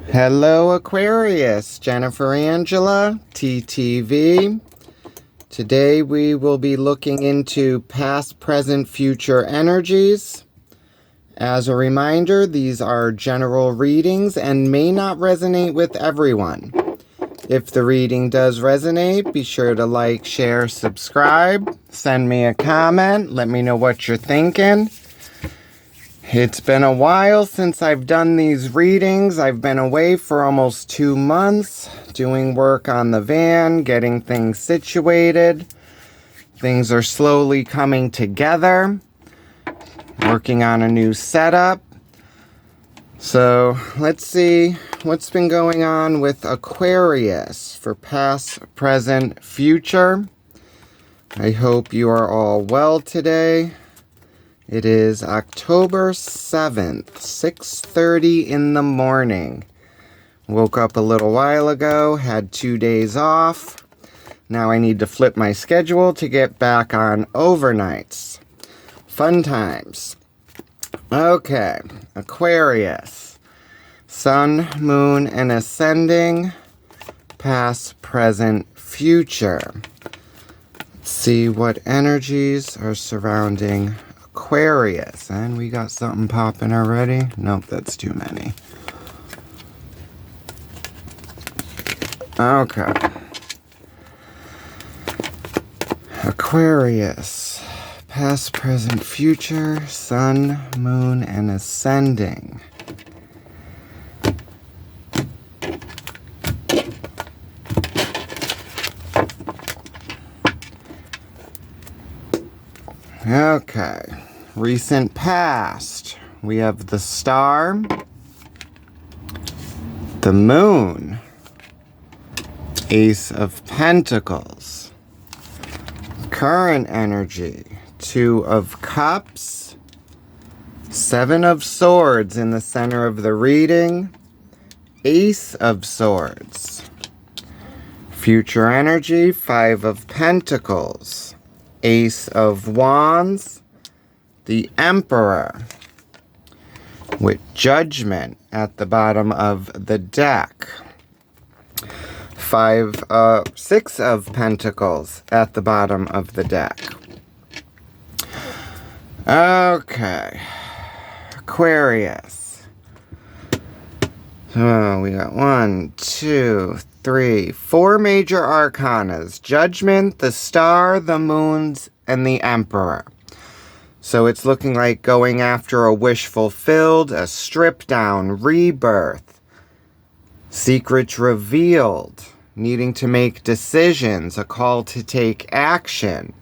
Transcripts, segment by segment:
Hello Aquarius, Jennifer Angela, TTV. Today we will be looking into past, present, future energies. As a reminder, these are general readings and may not resonate with everyone. If the reading does resonate, be sure to like, share, subscribe, send me a comment, let me know what you're thinking. It's been a while since I've done these readings. I've been away for almost 2 months, doing work on the van, getting things situated. Things are slowly coming together, working on a new setup. So let's see what's been going on with Aquarius for past, present, future. I hope you are all well today. It is October 7th, 6:30 in the morning. Woke up a little while ago, had 2 days off. Now I need to flip my schedule to get back on overnights. Fun times. Okay, Aquarius. Sun, moon, and ascending. Past, present, future. Let's see what energies are surrounding Aquarius. And we got something popping already. Nope, that's too many. Okay. Aquarius. Past, present, future. Sun, moon, and ascending. Okay. Recent past, we have the star, the moon, Ace of Pentacles, current energy, 2 of Cups, 7 of Swords in the center of the reading, Ace of Swords, future energy, 5 of Pentacles, Ace of Wands, the Emperor, with Judgment at the bottom of the deck. 6 of Pentacles at the bottom of the deck. Okay. Aquarius. So we got 1, 2, 3, 4 major arcanas. Judgment, the Star, the Moons, and the Emperor. So it's looking like going after a wish fulfilled, a strip down, rebirth, secrets revealed, needing to make decisions, a call to take action.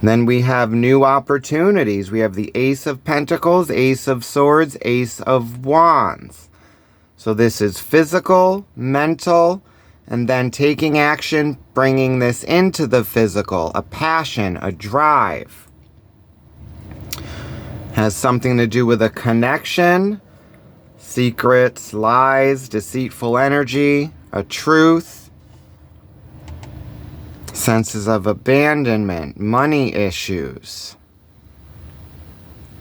Then we have new opportunities. We have the Ace of Pentacles, Ace of Swords, Ace of Wands. So this is physical, mental, and then taking action, bringing this into the physical, a passion, a drive. Has something to do with a connection, secrets, lies, deceitful energy, a truth, senses of abandonment, money issues,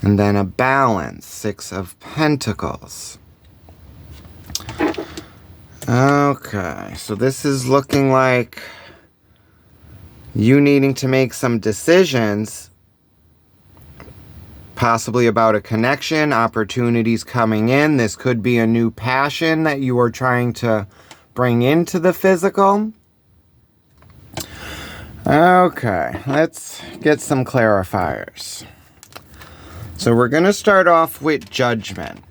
and then a balance, 6 of Pentacles. Okay, so this is looking like you needing to make some decisions, possibly about a connection, opportunities coming in. This could be a new passion that you are trying to bring into the physical. Okay, let's get some clarifiers. So we're going to start off with Judgment.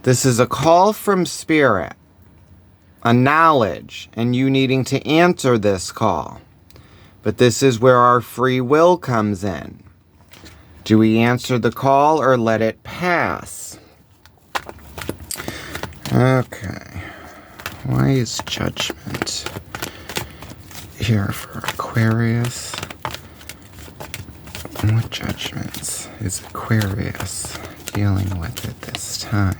This is a call from Spirit, a knowledge, and you needing to answer this call. But this is where our free will comes in. Do we answer the call or let it pass? Okay. Why is Judgment here for Aquarius? What judgments is Aquarius dealing with at this time?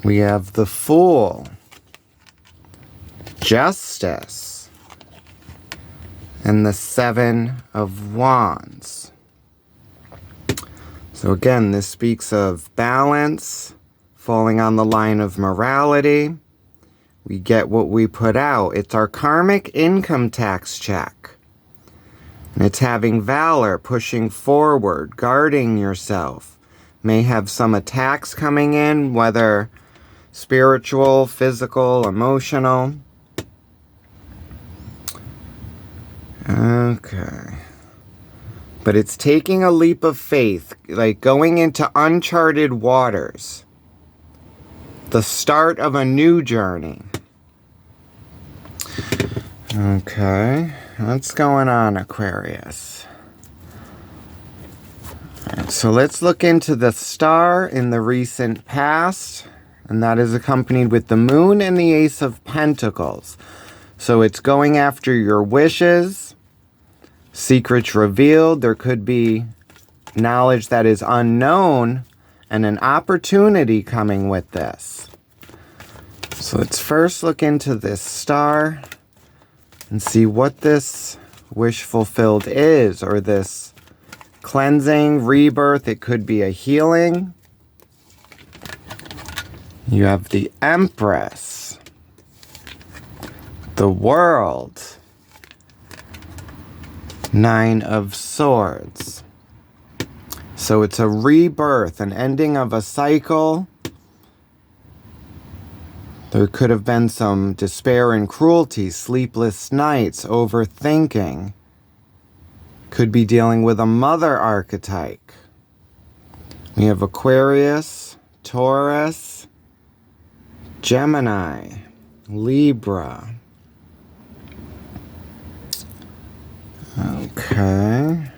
We have the Fool, Justice, and the Seven of Wands. So again, this speaks of balance, falling on the line of morality. We get what we put out. It's our karmic income tax check. And it's having valor, pushing forward, guarding yourself. May have some attacks coming in, whether spiritual, physical, emotional. Okay. But it's taking a leap of faith, like going into uncharted waters. The start of a new journey. Okay. What's going on, Aquarius? Alright, so let's look into the star in the recent past. And that is accompanied with the moon and the Ace of Pentacles. So it's going after your wishes. Secrets revealed. There could be knowledge that is unknown and an opportunity coming with this. So let's first look into this star and see what this wish fulfilled is, or this cleansing, rebirth. It could be a healing. You have the Empress, the World, Nine of Swords. So it's a rebirth, an ending of a cycle. There could have been some despair and cruelty, sleepless nights, overthinking. Could be dealing with a mother archetype. We have Aquarius, Taurus, Gemini, Libra. Okay.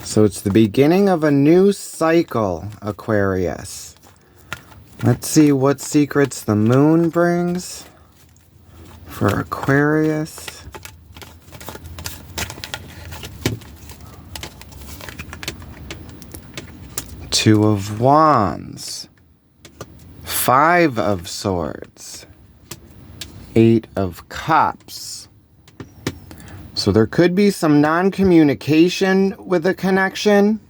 So it's the beginning of a new cycle, Aquarius. Let's see what secrets the moon brings for Aquarius. Two of Wands. Five of Swords. Eight of Cups. So there could be some non-communication with a connection.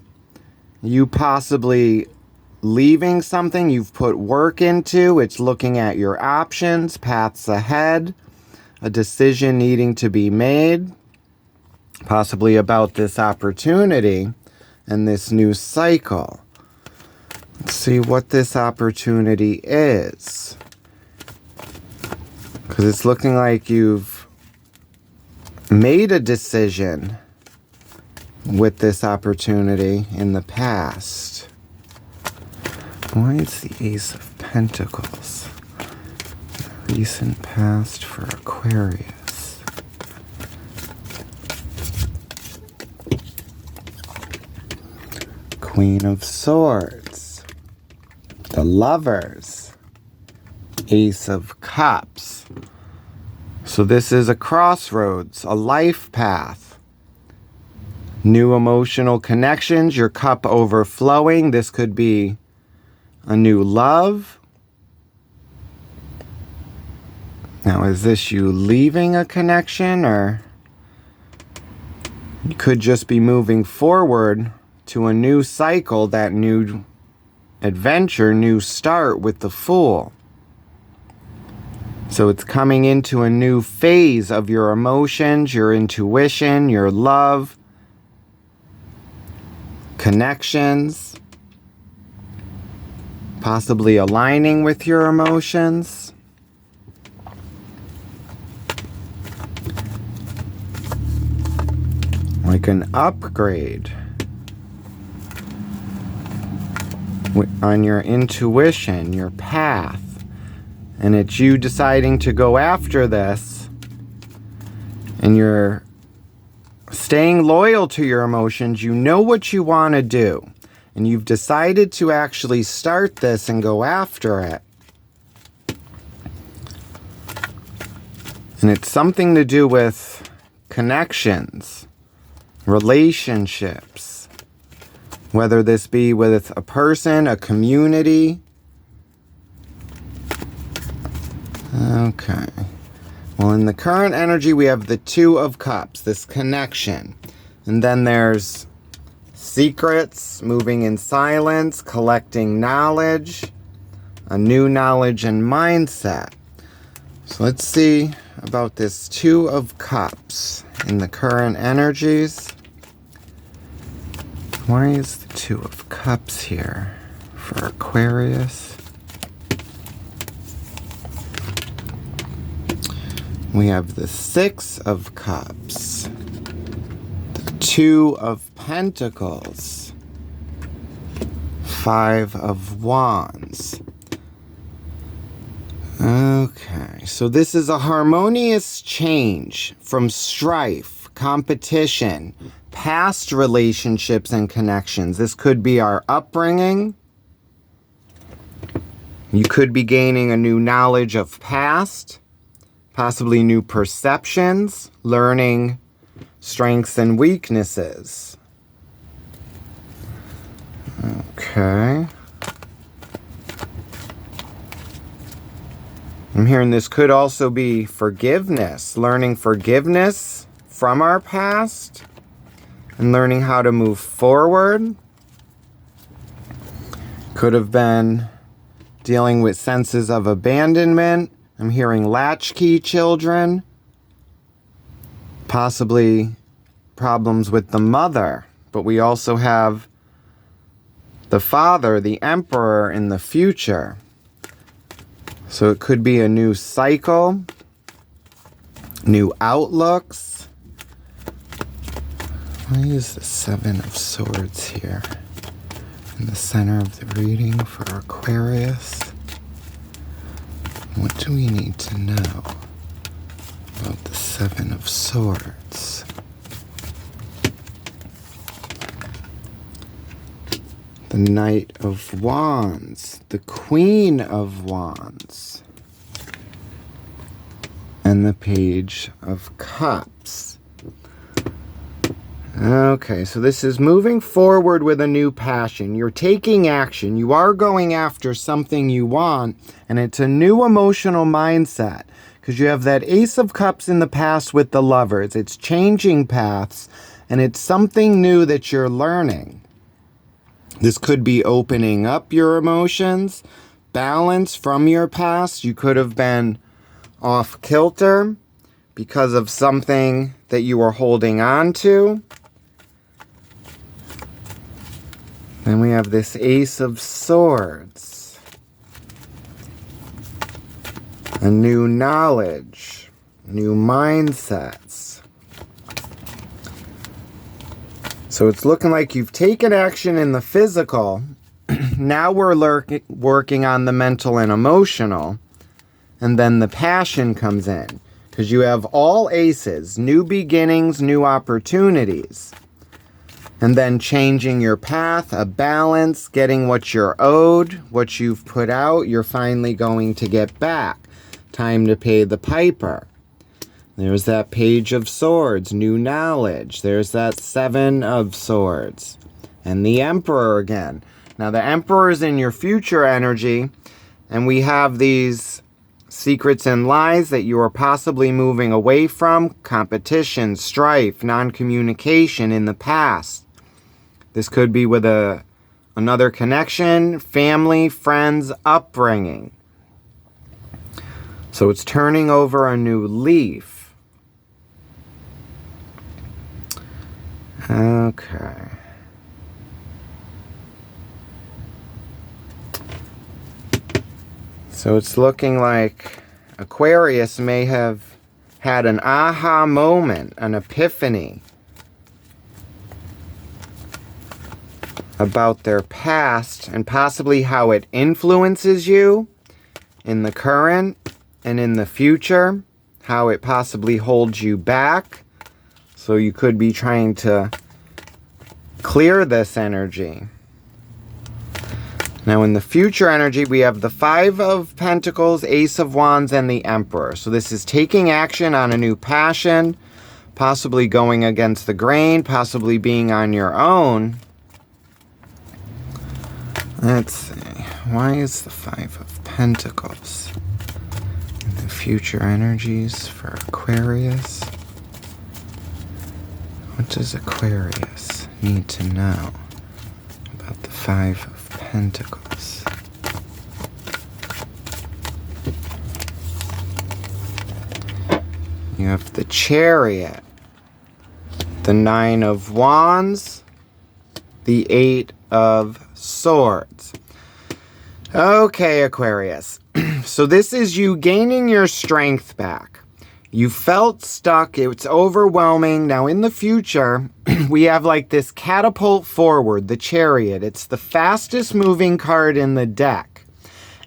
You possibly leaving something you've put work into. It's looking at your options, paths ahead, a decision needing to be made, possibly about this opportunity and this new cycle. Let's see what this opportunity is. Because it's looking like you've made a decision with this opportunity in the past. Why is the Ace of Pentacles? Recent past for Aquarius. Queen of Swords. The Lovers. Ace of Cups. So this is a crossroads, a life path. New emotional connections, your cup overflowing. This could be a new love. Now, is this you leaving a connection, or you could just be moving forward to a new cycle, that new adventure, new start with the Fool. So it's coming into a new phase of your emotions, your intuition, your love, connections, possibly aligning with your emotions. Like an upgrade on your intuition, your path. And it's you deciding to go after this, and you're staying loyal to your emotions. You know what you want to do, and you've decided to actually start this and go after it. And it's something to do with connections, relationships, whether this be with a person, a community. Okay. Well, in the current energy, we have the Two of Cups, this connection. And then there's secrets, moving in silence, collecting knowledge, a new knowledge and mindset. So let's see about this Two of Cups in the current energies. Why is the Two of Cups here for Aquarius? We have the Six of Cups, the Two of Pentacles, Five of Wands. Okay, so this is a harmonious change from strife, competition, past relationships and connections. This could be our upbringing. You could be gaining a new knowledge of past, possibly new perceptions, learning strengths and weaknesses. Okay. I'm hearing this could also be forgiveness, learning forgiveness from our past and learning how to move forward. Could have been dealing with senses of abandonment. I'm hearing latchkey children, possibly problems with the mother, but we also have the father, the emperor in the future. So it could be a new cycle, new outlooks. Why is the Seven of Swords here in the center of the reading for Aquarius? What do we need to know about the Seven of Swords? The Knight of Wands, the Queen of Wands, and the Page of Cups. Okay, so this is moving forward with a new passion. You're taking action. You are going after something you want, and it's a new emotional mindset because you have that Ace of Cups in the past with the Lovers. It's changing paths, and it's something new that you're learning. This could be opening up your emotions, balance from your past. You could have been off kilter because of something that you were holding on to. Then we have this Ace of Swords. A new knowledge, new mindsets. So it's looking like you've taken action in the physical. Now we're working on the mental and emotional. And then the passion comes in. Because you have all aces, new beginnings, new opportunities. And then changing your path, a balance, getting what you're owed, what you've put out, you're finally going to get back. Time to pay the piper. There's that Page of Swords, new knowledge. There's that Seven of Swords. And the Emperor again. Now the Emperor is in your future energy. And we have these secrets and lies that you are possibly moving away from. Competition, strife, non-communication in the past. This could be with another connection, family, friends, upbringing. So it's turning over a new leaf. Okay. So it's looking like Aquarius may have had an aha moment, an epiphany about their past and possibly how it influences you in the current and in the future, how it possibly holds you back. So you could be trying to clear this energy. Now in the future energy, we have the Five of Pentacles, Ace of Wands, and the Emperor. So this is taking action on a new passion, possibly going against the grain, possibly being on your own. Let's see. Why is the Five of Pentacles in the future energies for Aquarius. What does Aquarius need to know about the Five of Pentacles? You have the Chariot, the Nine of Wands, the Eight of Swords. Okay, Aquarius. So this is you gaining your strength back. You felt stuck. It's overwhelming. Now in the future, we have like this catapult forward, the Chariot. It's the fastest moving card in the deck.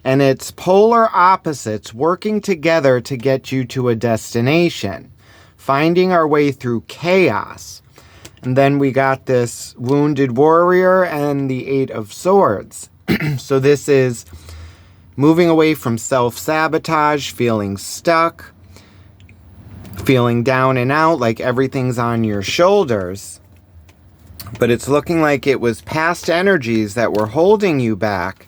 And it's polar opposites working together to get you to a destination. Finding our way through chaos. And then we got this Wounded Warrior and the Eight of Swords. So this is moving away from self-sabotage, feeling stuck, feeling down and out, like everything's on your shoulders. But it's looking like it was past energies that were holding you back.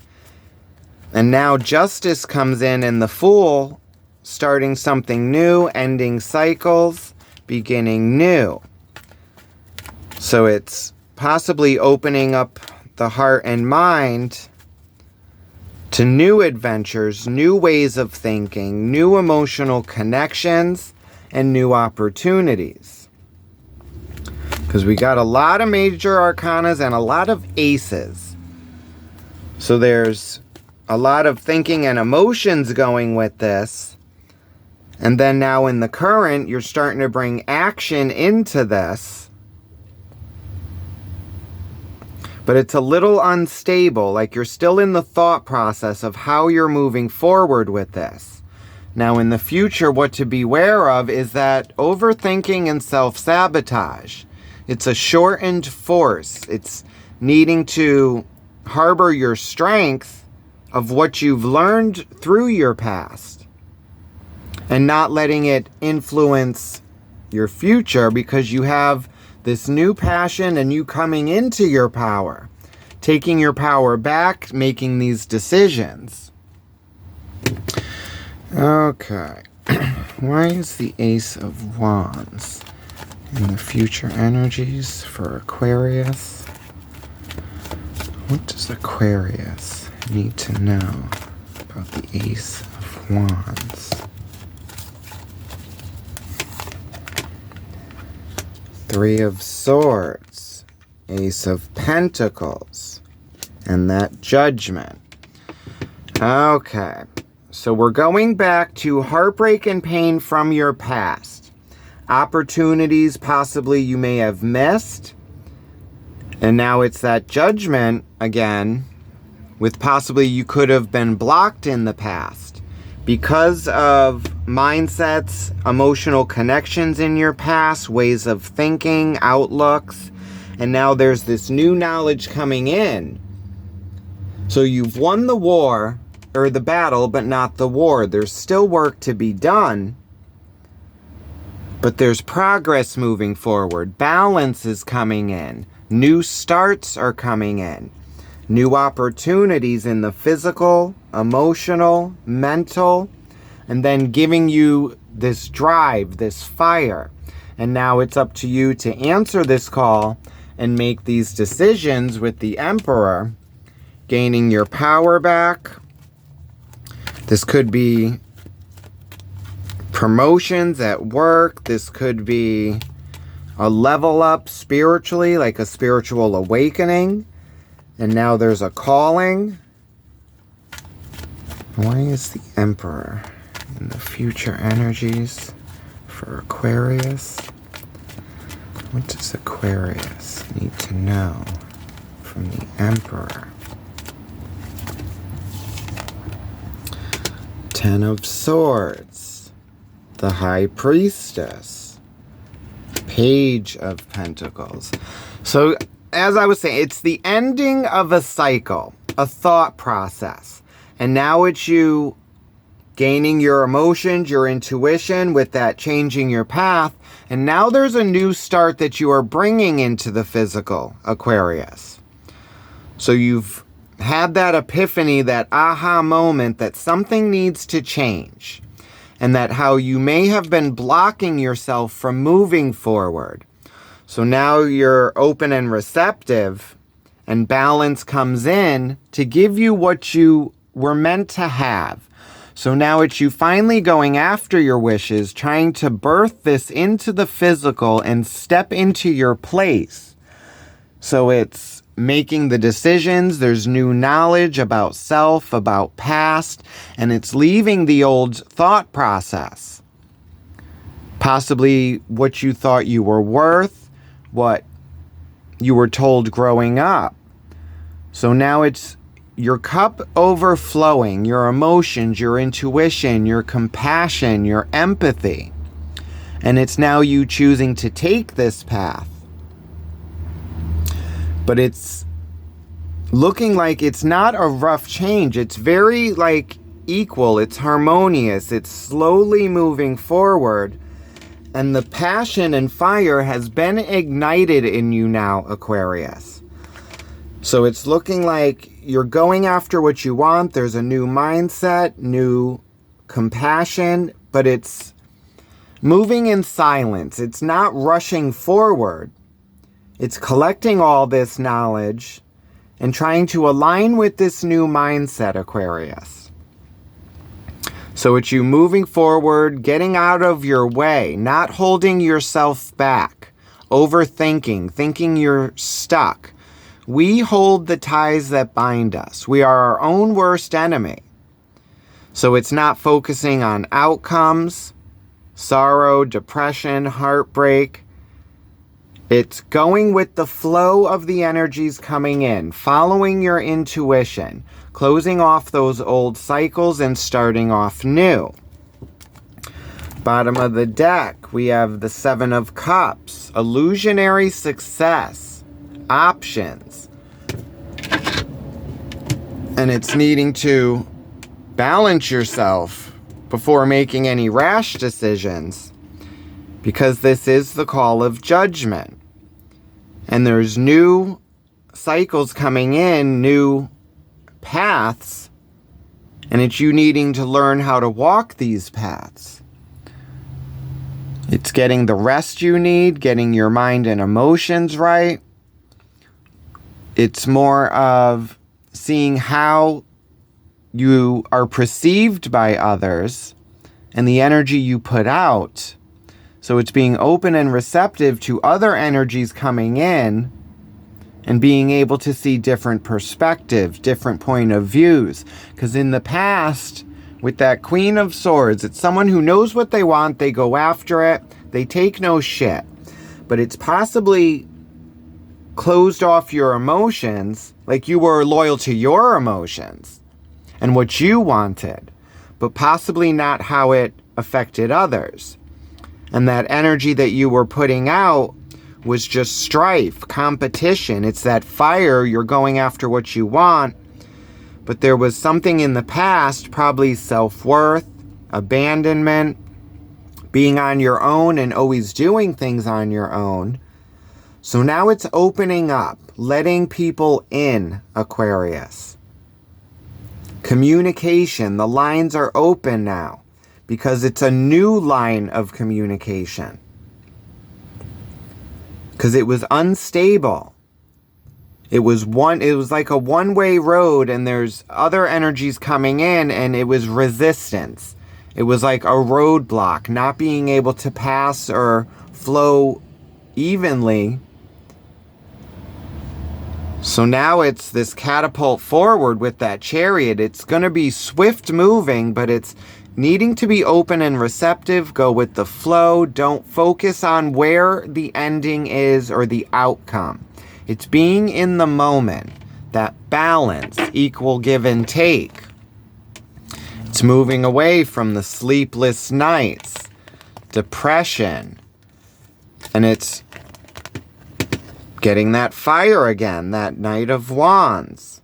And now justice comes in and the Fool, starting something new, ending cycles, beginning new. So it's possibly opening up the heart and mind to new adventures, new ways of thinking, new emotional connections, and new opportunities. Because we got a lot of major arcanas and a lot of aces. So there's a lot of thinking and emotions going with this. And then now in the current, you're starting to bring action into this. But it's a little unstable, like you're still in the thought process of how you're moving forward with this. Now in the future, what to beware of is that overthinking and self-sabotage. It's a shortened force. It's needing to harbor your strength of what you've learned through your past and not letting it influence your future, because you have this new passion and you coming into your power, taking your power back, making these decisions. Okay. Why is the Ace of Wands in the future energies for Aquarius? What does Aquarius need to know about the Ace of Wands? Three of Swords, Ace of Pentacles, and that Judgment. Okay, so we're going back to heartbreak and pain from your past. Opportunities possibly you may have missed. And now it's that Judgment again, with possibly you could have been blocked in the past because of mindsets, emotional connections in your past, ways of thinking, outlooks, and now there's this new knowledge coming in. So you've won the war, or the battle, but not the war. There's still work to be done, but there's progress moving forward. Balance is coming in. New starts are coming in. New opportunities in the physical, emotional, mental, and then giving you this drive, this fire. And now it's up to you to answer this call and make these decisions with the Emperor, gaining your power back. This could be promotions at work. This could be a level up spiritually, like a spiritual awakening. And now there's a calling. Why is the Emperor in the future energies for Aquarius? What does Aquarius need to know from the Emperor? Ten of Swords, the High Priestess, Page of Pentacles. So, as I was saying, it's the ending of a cycle, a thought process. And now it's you gaining your emotions, your intuition with that changing your path. And now there's a new start that you are bringing into the physical, Aquarius. So you've had that epiphany, that aha moment that something needs to change. and that how you may have been blocking yourself from moving forward. So now you're open and receptive, and balance comes in to give you what you were meant to have. So now it's you finally going after your wishes, trying to birth this into the physical and step into your place. So it's making the decisions, there's new knowledge about self, about past, and it's leaving the old thought process. Possibly what you thought you were worth, what you were told growing up. So now it's your cup overflowing, your emotions, your intuition, your compassion, your empathy. And it's now you choosing to take this path. But it's looking like it's not a rough change. It's very equal. It's harmonious. It's slowly moving forward. And the passion and fire has been ignited in you now, Aquarius. So it's looking like you're going after what you want. There's a new mindset, new compassion, but it's moving in silence. It's not rushing forward. It's collecting all this knowledge and trying to align with this new mindset, Aquarius. So it's you moving forward, getting out of your way, not holding yourself back, overthinking, thinking you're stuck. We hold the ties that bind us. We are our own worst enemy. So it's not focusing on outcomes, sorrow, depression, heartbreak. It's going with the flow of the energies coming in, following your intuition, closing off those old cycles and starting off new. Bottom of the deck, we have the Seven of Cups, illusionary success, options. And it's needing to balance yourself before making any rash decisions, because this is the call of judgment. And there's new cycles coming in, new paths, and it's you needing to learn how to walk these paths. It's getting the rest you need, getting your mind and emotions right. It's more of seeing how you are perceived by others and the energy you put out. So it's being open and receptive to other energies coming in and being able to see different perspectives, different point of views. Because in the past, with that Queen of Swords, it's someone who knows what they want, they go after it, they take no shit. But it's possibly closed off your emotions, like you were loyal to your emotions and what you wanted, but possibly not how it affected others. And that energy that you were putting out was just strife, competition. It's that fire, you're going after what you want. But there was something in the past, probably self-worth, abandonment, being on your own and always doing things on your own. So now it's opening up, letting people in, Aquarius. Communication, the lines are open now, because it's a new line of communication. Because it was unstable. It was like a one-way road, and there's other energies coming in, and it was resistance. It was like a roadblock, not being able to pass or flow evenly. So now it's this catapult forward with that Chariot. It's going to be swift moving, but it's needing to be open and receptive, go with the flow. Don't focus on where the ending is or the outcome. It's being in the moment, that balance, equal give and take. It's moving away from the sleepless nights, depression, and it's getting that fire again, that Knight of Wands.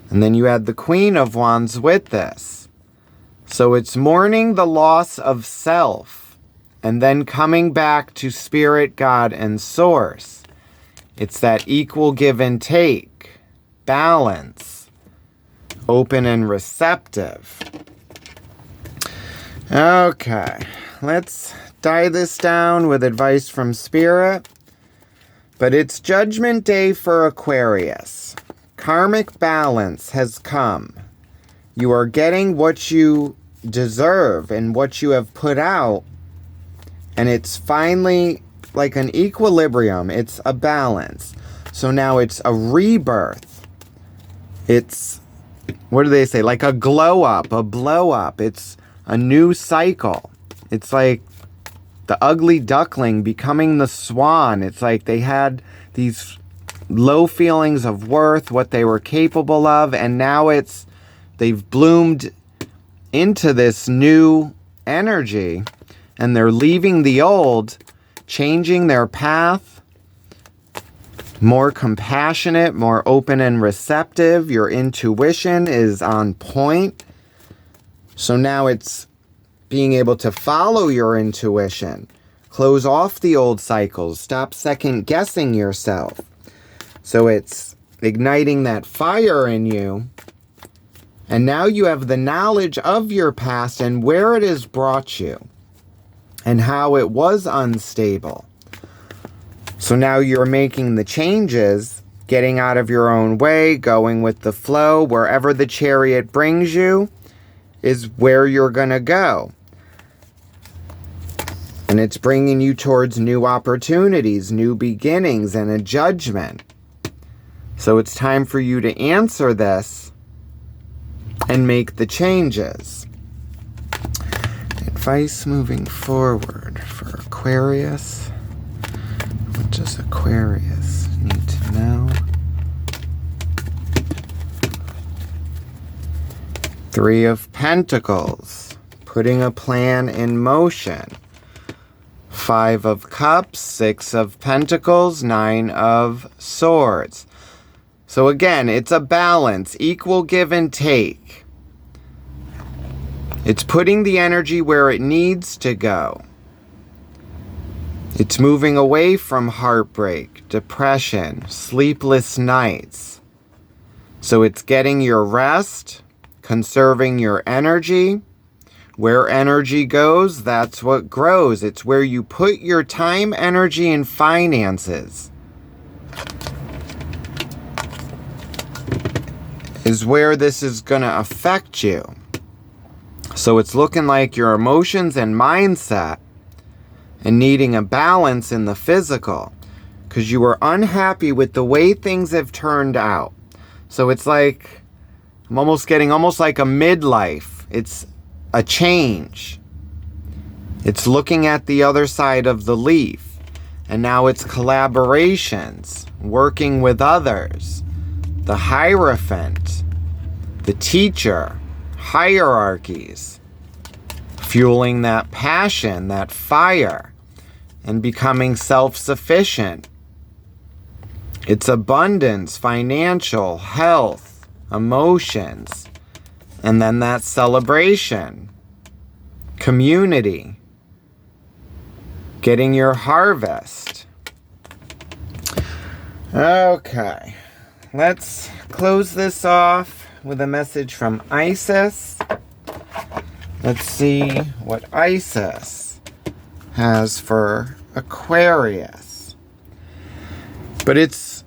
And then you had the Queen of Wands with this. So it's mourning the loss of self and then coming back to Spirit, God, and Source. It's that equal give and take, balance, open and receptive. Okay, let's die this down with advice from Spirit. But it's Judgment Day for Aquarius. Karmic balance has come. You are getting what you deserve and what you have put out. And it's finally like an equilibrium. It's a balance. So now it's a rebirth. It's, what do they say? Like a glow up, a blow up. It's a new cycle. It's like the ugly duckling becoming the swan. It's like they had these low feelings of worth, what they were capable of, and now they've bloomed into this new energy, and they're leaving the old, changing their path, more compassionate, more open and receptive. Your intuition is on point. So now it's being able to follow your intuition, close off the old cycles, stop second guessing yourself. So it's igniting that fire in you. And now you have the knowledge of your past and where it has brought you and how it was unstable. So now you're making the changes, getting out of your own way, going with the flow. Wherever the chariot brings you is where you're going to go. And it's bringing you towards new opportunities, new beginnings, and a judgment. So it's time for you to answer this and make the changes. Advice moving forward for Aquarius. What does Aquarius need to know? 3 of Pentacles, putting a plan in motion. 5 of Cups, 6 of Pentacles, 9 of Swords. So again, it's a balance, equal give and take. It's putting the energy where it needs to go. It's moving away from heartbreak, depression, sleepless nights. So it's getting your rest, conserving your energy. Where energy goes, that's what grows. It's where you put your time, energy, and finances is where this is going to affect you. So it's looking like your emotions and mindset and needing a balance in the physical because you were unhappy with the way things have turned out. So it's like, I'm almost getting like a midlife. It's a change. It's looking at the other side of the leaf. And now it's collaborations, working with others. The Hierophant, the teacher, hierarchies, fueling that passion, that fire, and becoming self-sufficient. It's abundance, financial, health, emotions, and then that celebration, community, getting your harvest. Okay, let's close this off with a message from Isis. Let's see what Isis has for Aquarius. But it's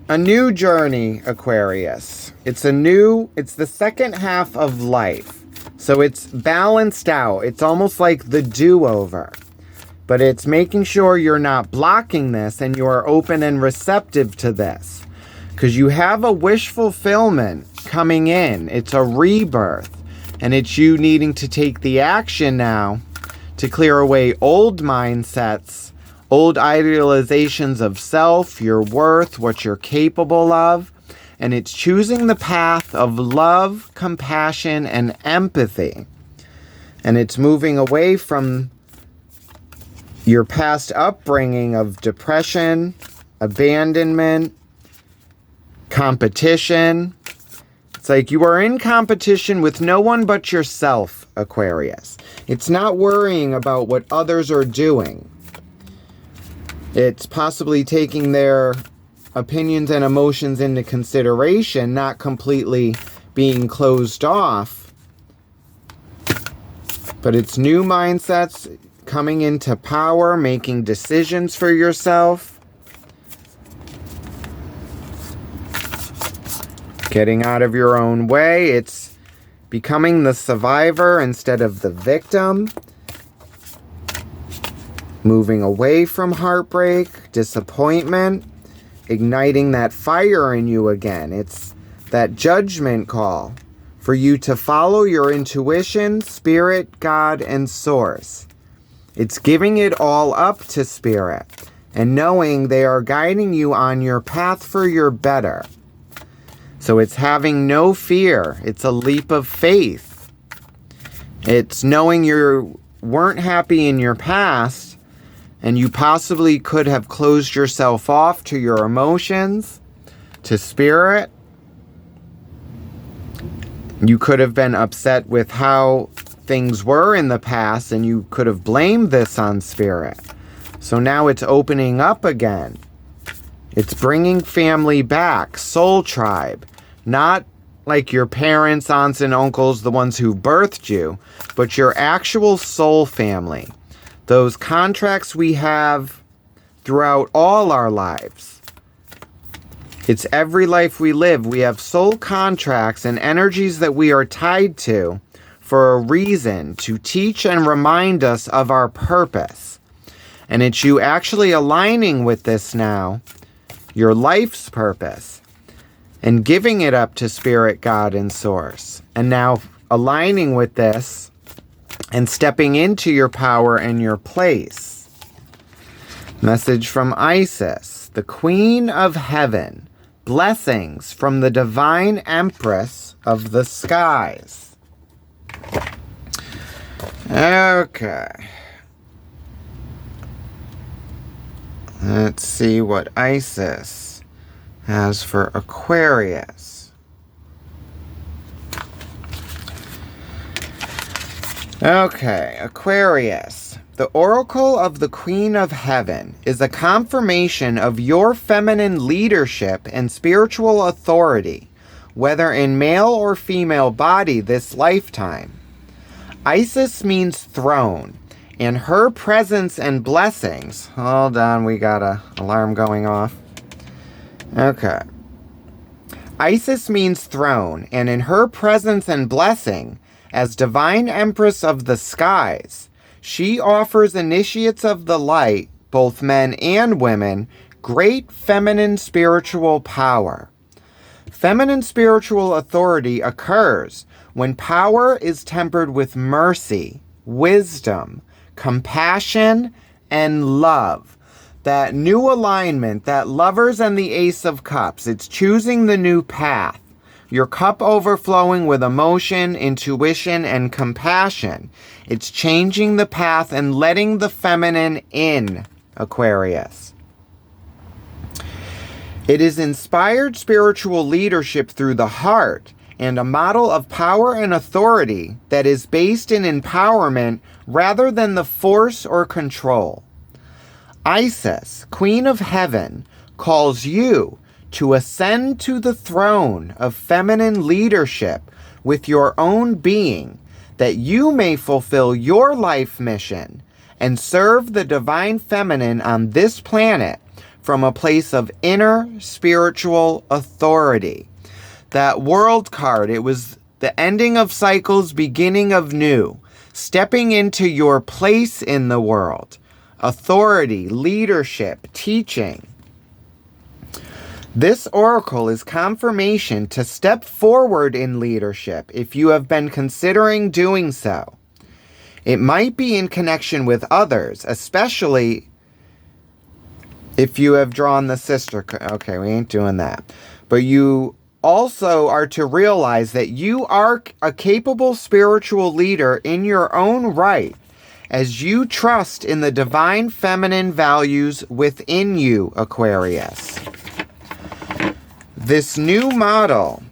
a new journey, Aquarius. It's the second half of life. So it's balanced out. It's almost like the do-over. But it's making sure you're not blocking this and you are open and receptive to this. Because you have a wish fulfillment coming in. It's a rebirth. And it's you needing to take the action now to clear away old mindsets, old idealizations of self, your worth, what you're capable of. And it's choosing the path of love, compassion, and empathy. And it's moving away from your past upbringing of depression, abandonment, competition. It's like you are in competition with no one but yourself, Aquarius. It's not worrying about what others are doing. It's possibly taking their opinions and emotions into consideration, not completely being closed off. But it's new mindsets coming into power, making decisions for yourself, getting out of your own way. It's becoming the survivor instead of the victim, moving away from heartbreak, disappointment, igniting that fire in you again. It's that judgment call for you to follow your intuition, spirit, God, and source. It's giving it all up to spirit and knowing they are guiding you on your path for your better. So it's having no fear. It's a leap of faith. It's knowing you weren't happy in your past and you possibly could have closed yourself off to your emotions, to spirit. You could have been upset with how things were in the past and you could have blamed this on spirit. So now it's opening up again. It's bringing family back, soul tribe. Not like your parents, aunts, and uncles, the ones who birthed you, but your actual soul family. Those contracts we have throughout all our lives. It's every life we live. We have soul contracts and energies that we are tied to for a reason, to teach and remind us of our purpose. And it's you actually aligning with this now, your life's purpose, and giving it up to Spirit, God, and Source. And now aligning with this and stepping into your power and your place. Message from Isis, the Queen of Heaven. Blessings from the Divine Empress of the Skies. Okay. Let's see what Isis has for Aquarius. Okay, Aquarius. The Oracle of the Queen of Heaven is a confirmation of your feminine leadership and spiritual authority, whether in male or female body this lifetime. Isis means throne, and her presence and blessings... Hold on, we got an alarm going off. Okay. Isis means throne, and in her presence and blessing, as Divine Empress of the Skies, she offers initiates of the light, both men and women, great feminine spiritual power. Feminine spiritual authority occurs when power is tempered with mercy, wisdom, compassion, and love. That new alignment, that Lovers and the Ace of Cups, it's choosing the new path. Your cup overflowing with emotion, intuition, and compassion. It's changing the path and letting the feminine in, Aquarius. It is inspired spiritual leadership through the heart and a model of power and authority that is based in empowerment rather than the force or control. Isis, Queen of Heaven, calls you to ascend to the throne of feminine leadership with your own being, that you may fulfill your life mission and serve the divine feminine on this planet from a place of inner spiritual authority. That world card, it was the ending of cycles, beginning of new, stepping into your place in the world. Authority, leadership, teaching. This oracle is confirmation to step forward in leadership if you have been considering doing so. It might be in connection with others, especially if you have drawn the sister. Okay, we ain't doing that. But you also are to realize that you are a capable spiritual leader in your own right, as you trust in the divine feminine values within you, Aquarius. This new model,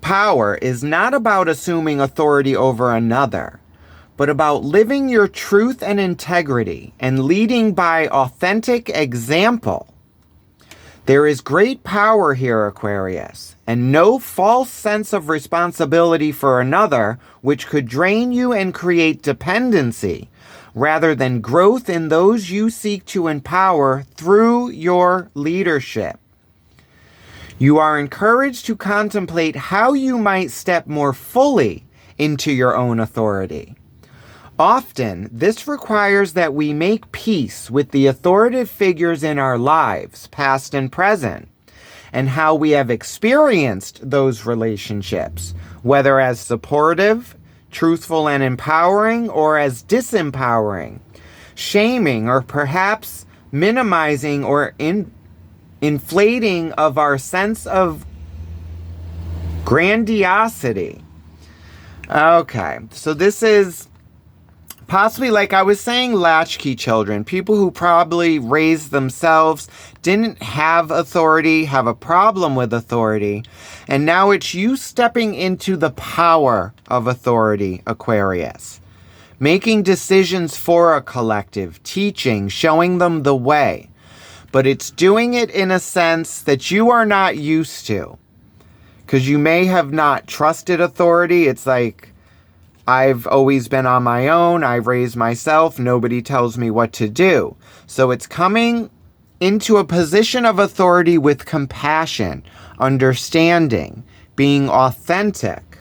power, is not about assuming authority over another, but about living your truth and integrity and leading by authentic example. There is great power here, Aquarius, and no false sense of responsibility for another, which could drain you and create dependency, rather than growth in those you seek to empower through your leadership. You are encouraged to contemplate how you might step more fully into your own authority. Often, this requires that we make peace with the authoritative figures in our lives, past and present, and how we have experienced those relationships, whether as supportive, truthful, and empowering, or as disempowering, shaming, or perhaps minimizing or inflating of our sense of grandiosity. Okay, so this is possibly, like I was saying, latchkey children, people who probably raised themselves, didn't have authority, have a problem with authority, and now it's you stepping into the power of authority, Aquarius. Making decisions for a collective, teaching, showing them the way. But it's doing it in a sense that you are not used to. Because you may have not trusted authority. It's like, I've always been on my own. I've raised myself. Nobody tells me what to do. So it's coming into a position of authority with compassion, understanding, being authentic.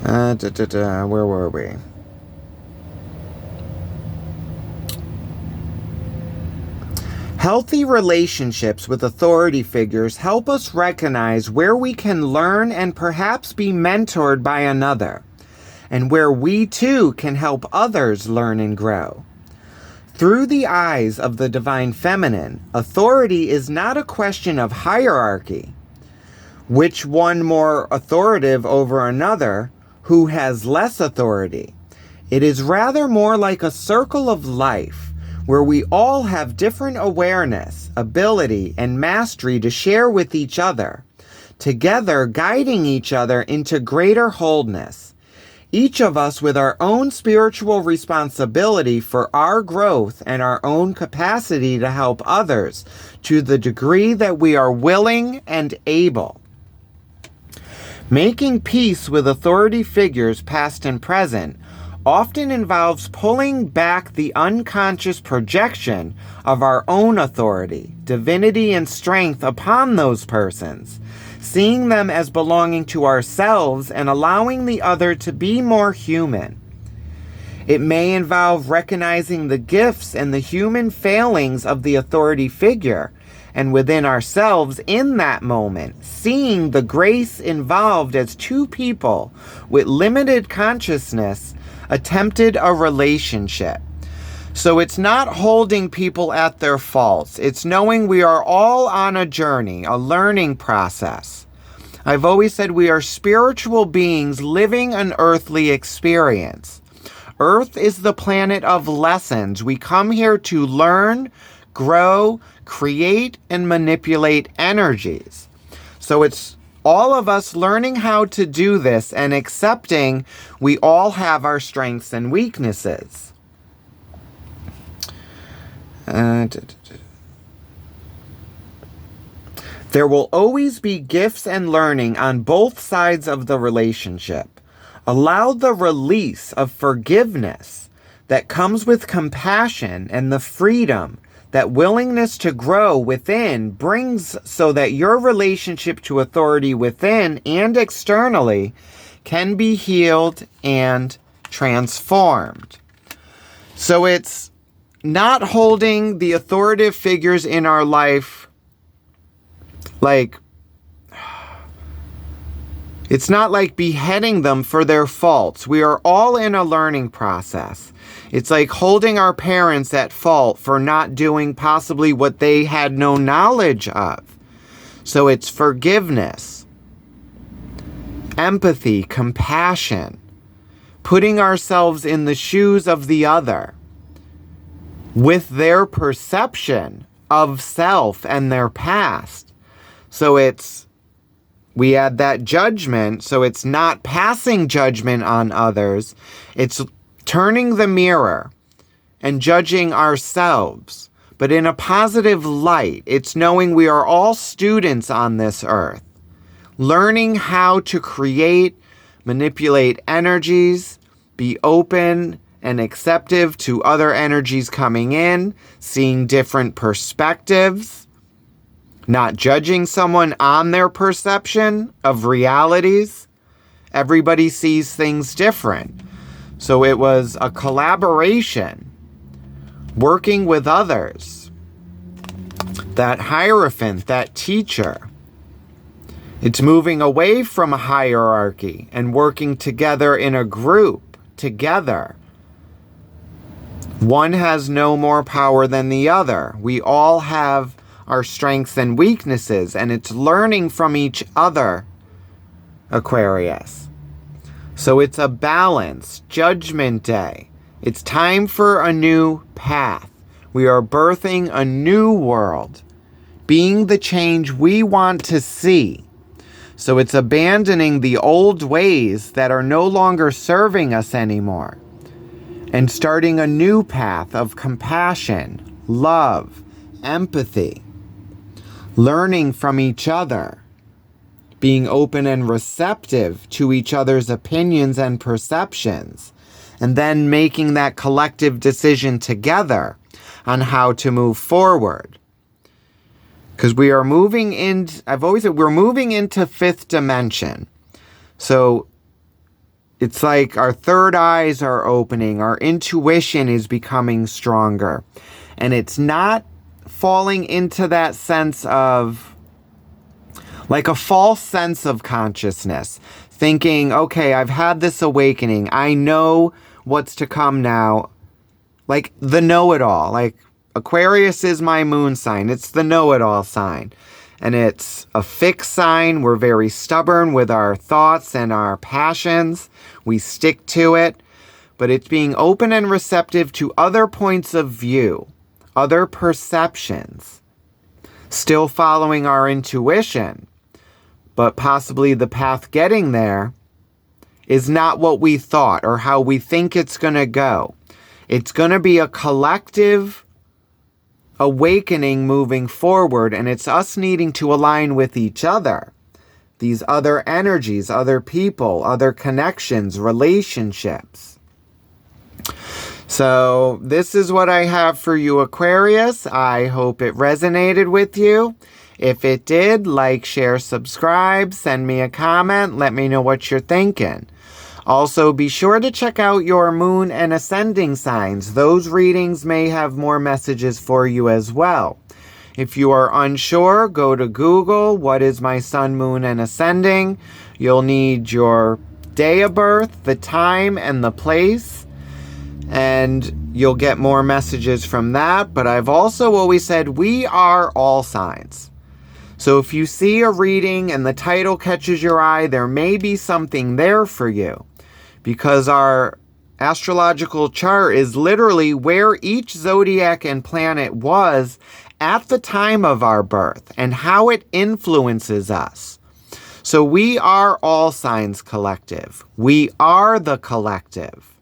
Where were we? Healthy relationships with authority figures help us recognize where we can learn and perhaps be mentored by another, and where we too can help others learn and grow. Through the eyes of the Divine Feminine, authority is not a question of hierarchy, which one more authoritative over another, who has less authority. It is rather more like a circle of life, where we all have different awareness, ability, and mastery to share with each other, together guiding each other into greater wholeness, each of us with our own spiritual responsibility for our growth and our own capacity to help others to the degree that we are willing and able. Making peace with authority figures, past and present, often involves pulling back the unconscious projection of our own authority, divinity, and strength upon those persons, seeing them as belonging to ourselves and allowing the other to be more human. It may involve recognizing the gifts and the human failings of the authority figure, and within ourselves in that moment, seeing the grace involved as two people with limited consciousness attempted a relationship. So it's not holding people at their faults. It's knowing we are all on a journey, a learning process. I've always said we are spiritual beings living an earthly experience. Earth is the planet of lessons. We come here to learn, grow, create, and manipulate energies. So it's all of us learning how to do this and accepting we all have our strengths and weaknesses. There will always be gifts and learning on both sides of the relationship. Allow the release of forgiveness that comes with compassion and the freedom that willingness to grow within brings, so that your relationship to authority within and externally can be healed and transformed. So it's not holding the authoritative figures in our life like, it's not like beheading them for their faults. We are all in a learning process. It's like holding our parents at fault for not doing possibly what they had no knowledge of. So it's forgiveness, empathy, compassion, putting ourselves in the shoes of the other with their perception of self and their past. So we add that judgment, so it's not passing judgment on others. It's turning the mirror and judging ourselves, but in a positive light. It's knowing we are all students on this earth, learning how to create, manipulate energies, be open and acceptive to other energies coming in, seeing different perspectives, not judging someone on their perception of realities. Everybody sees things different. So it was a collaboration, working with others, that hierophant, that teacher. It's moving away from a hierarchy and working together in a group, together. One has no more power than the other. We all have our strengths and weaknesses, and it's learning from each other, Aquarius. So it's a balance, Judgment Day. It's time for a new path. We are birthing a new world, being the change we want to see. So it's abandoning the old ways that are no longer serving us anymore, and starting a new path of compassion, love, empathy, learning from each other, being open and receptive to each other's opinions and perceptions, and then making that collective decision together on how to move forward. Because we are moving in, I've always said, we're moving into fifth dimension. So it's like our third eyes are opening, our intuition is becoming stronger. And it's not falling into that sense of, like a false sense of consciousness, thinking, okay, I've had this awakening, I know what's to come now. Like the know-it-all, like Aquarius is my moon sign. It's the know-it-all sign. And it's a fixed sign. We're very stubborn with our thoughts and our passions. We stick to it. But it's being open and receptive to other points of view, other perceptions. Still following our intuition. But possibly the path getting there is not what we thought or how we think it's going to go. It's going to be a collective awakening moving forward, and it's us needing to align with each other. These other energies, other people, other connections, relationships. So this is what I have for you, Aquarius. I hope it resonated with you. If it did, like, share, subscribe, send me a comment, let me know what you're thinking. Also, be sure to check out your moon and ascending signs. Those readings may have more messages for you as well. If you are unsure, go to Google, what is my sun, moon, and ascending? You'll need your day of birth, the time, and the place. And you'll get more messages from that. But I've also always said we are all signs. So if you see a reading and the title catches your eye, there may be something there for you. Because our astrological chart is literally where each zodiac and planet was at the time of our birth and how it influences us. So we are all signs collective. We are the collective.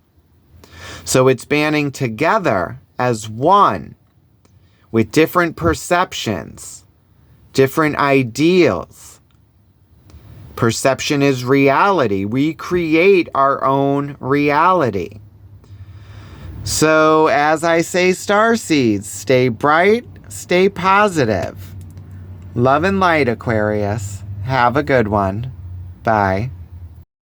So it's banding together as one with different perceptions, different ideals. Perception is reality. We create our own reality. So, as I say, starseeds, stay bright, stay positive. Love and light, Aquarius. Have a good one. Bye.